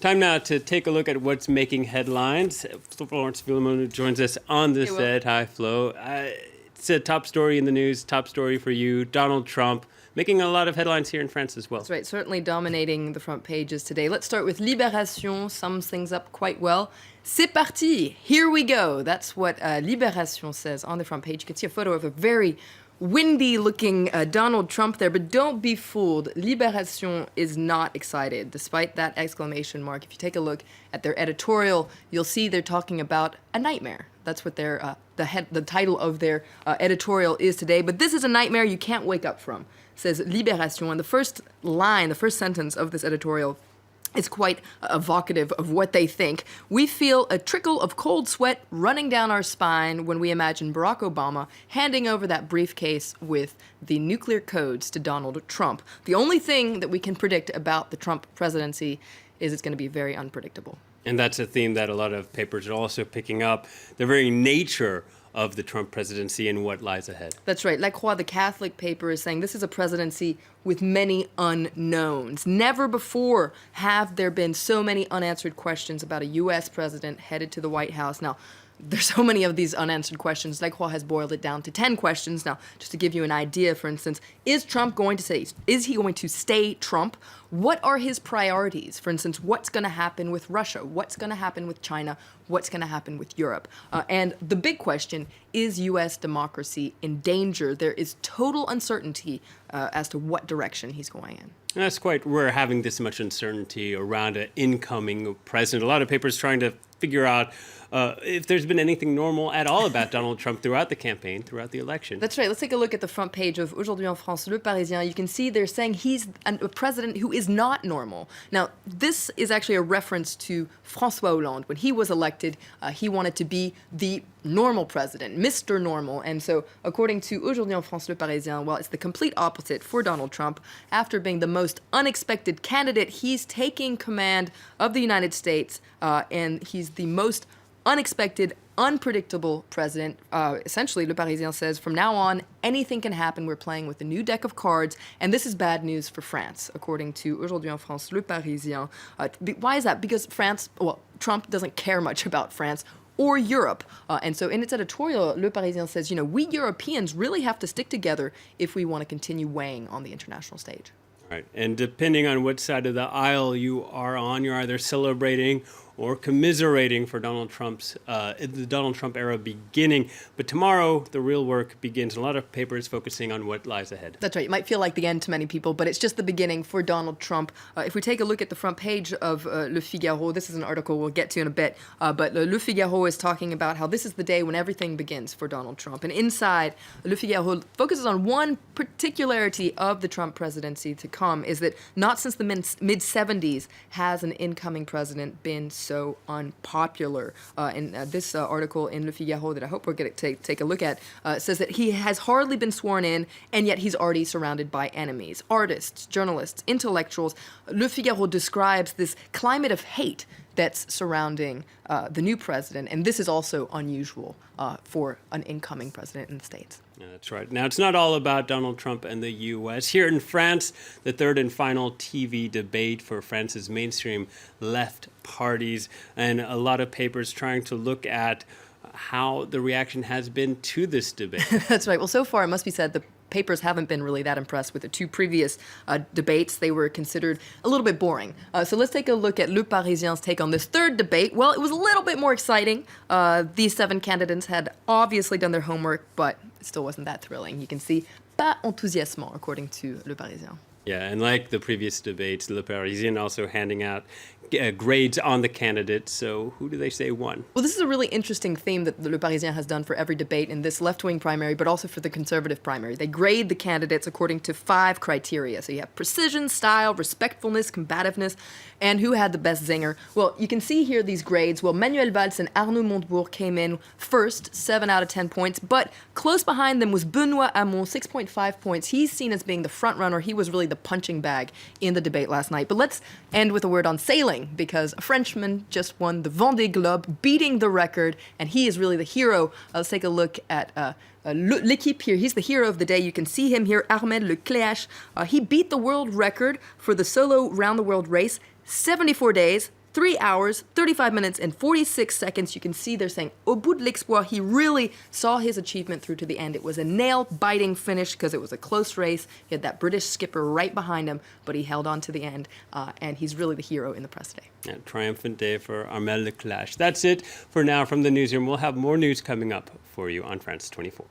Time now to take a look at what's making headlines. Florence Villamone joins us on the set. Hi, Flo. It's a top story in the news, top story for you. Donald Trump making a lot of headlines here in France as well. That's right, certainly dominating the front pages today. Let's start with Libération, sums things up quite well. C'est parti, here we go. That's what Libération says on the front page. You can see a photo of a very windy-looking Donald Trump there, but don't be fooled. Libération is not excited, despite that exclamation mark. If you take a look at their editorial, you'll see they're talking about a nightmare. That's what their the title of their editorial is today. But this is a nightmare you can't wake up from, says Libération. And the first line, the first sentence of this editorial is quite evocative of what they think. We feel a trickle of cold sweat running down our spine when we imagine Barack Obama handing over that briefcase with the nuclear codes to Donald Trump. The only thing that we can predict about the Trump presidency is it's going to be very unpredictable. And that's a theme that a lot of papers are also picking up. The very nature of the Trump presidency and what lies ahead. That's right. La Croix, the Catholic paper, is saying this is a presidency with many unknowns. Never before have there been so many unanswered questions about a U.S. president headed to the White House. Now, there's so many of these unanswered questions. La Croix has boiled it down to 10 questions. Now, just to give you an idea, for instance, is he going to stay Trump? What are his priorities? For instance, what's going to happen with Russia? What's going to happen with China? What's going to happen with Europe? And the big question, is U.S. democracy in danger? There is total uncertainty as to what direction he's going in. And that's quite rare, having this much uncertainty around an incoming president. A lot of papers trying to figure out if there's been anything normal at all about Donald Trump throughout the campaign, throughout the election. That's right. Let's take a look at the front page of Aujourd'hui en France, Le Parisien. You can see they're saying he's a president who is not normal. Now, this is actually a reference to François Hollande. When he was elected, he wanted to be the normal president, Mr. Normal. And so, according to Aujourd'hui en France, Le Parisien, well, it's the complete opposite for Donald Trump. After being the most unexpected candidate, he's taking command of the United States, and he's the most unexpected, unpredictable president. Essentially, Le Parisien says, from now on, anything can happen. We're playing with a new deck of cards, and this is bad news for France, according to Aujourd'hui en France, Le Parisien. Why is that? Because Trump doesn't care much about France or Europe. And so in its editorial, Le Parisien says, we Europeans really have to stick together if we want to continue weighing on the international stage. Right. And depending on what side of the aisle you are on, you're either celebrating or commiserating for the Donald Trump era beginning. But tomorrow, the real work begins. A lot of papers focusing on what lies ahead. That's right. It might feel like the end to many people, but it's just the beginning for Donald Trump. If we take a look at the front page of Le Figaro, this is an article we'll get to in a bit, but Le Figaro is talking about how this is the day when everything begins for Donald Trump. And inside, Le Figaro focuses on one particularity of the Trump presidency to come, is that not since the mid-70s has an incoming president been so unpopular. And this article in Le Figaro that I hope we're going to take a look at says that he has hardly been sworn in, and yet he's already surrounded by enemies. Artists, journalists, intellectuals. Le Figaro describes this climate of hate that's surrounding the new president, and this is also unusual for an incoming president in the States. Yeah, that's right. Now, it's not all about Donald Trump and the U.S. Here in France, the third and final TV debate for France's mainstream left parties, and a lot of papers trying to look at how the reaction has been to this debate. That's right. Well, so far, it must be said, the papers haven't been really that impressed with the two previous debates. They were considered a little bit boring. So let's take a look at Le Parisien's take on this third debate. Well, it was a little bit more exciting. These 7 candidates had obviously done their homework, but it still wasn't that thrilling. You can see, pas enthousiasmant, according to Le Parisien. Yeah, and like the previous debates, Le Parisien also handing out grades on the candidates. So who do they say won? Well, this is a really interesting theme that Le Parisien has done for every debate in this left-wing primary, but also for the conservative primary. They grade the candidates according to 5 criteria. So you have precision, style, respectfulness, combativeness, and who had the best zinger. Well, you can see here these grades. Well, Manuel Valls and Arnaud Montebourg came in first, 7 out of 10 points, but close behind them was Benoît Hamon, 6.5 points. He's seen as being the front runner. He was really the punching bag in the debate last night. But let's end with a word on sailing, because a Frenchman just won the Vendée Globe, beating the record, and he is really the hero. Let's take a look at L'équipe here. He's the hero of the day. You can see him here, Armel Lecléache. He beat the world record for the solo round-the-world race, 74 days, 3 hours, 35 minutes, and 46 seconds. You can see they're saying, au bout de l'exploit, he really saw his achievement through to the end. It was a nail-biting finish because it was a close race. He had that British skipper right behind him, but he held on to the end, and he's really the hero in the press today. Yeah, triumphant day for Armel Leclerc. That's it for now from the newsroom. We'll have more news coming up for you on France 24.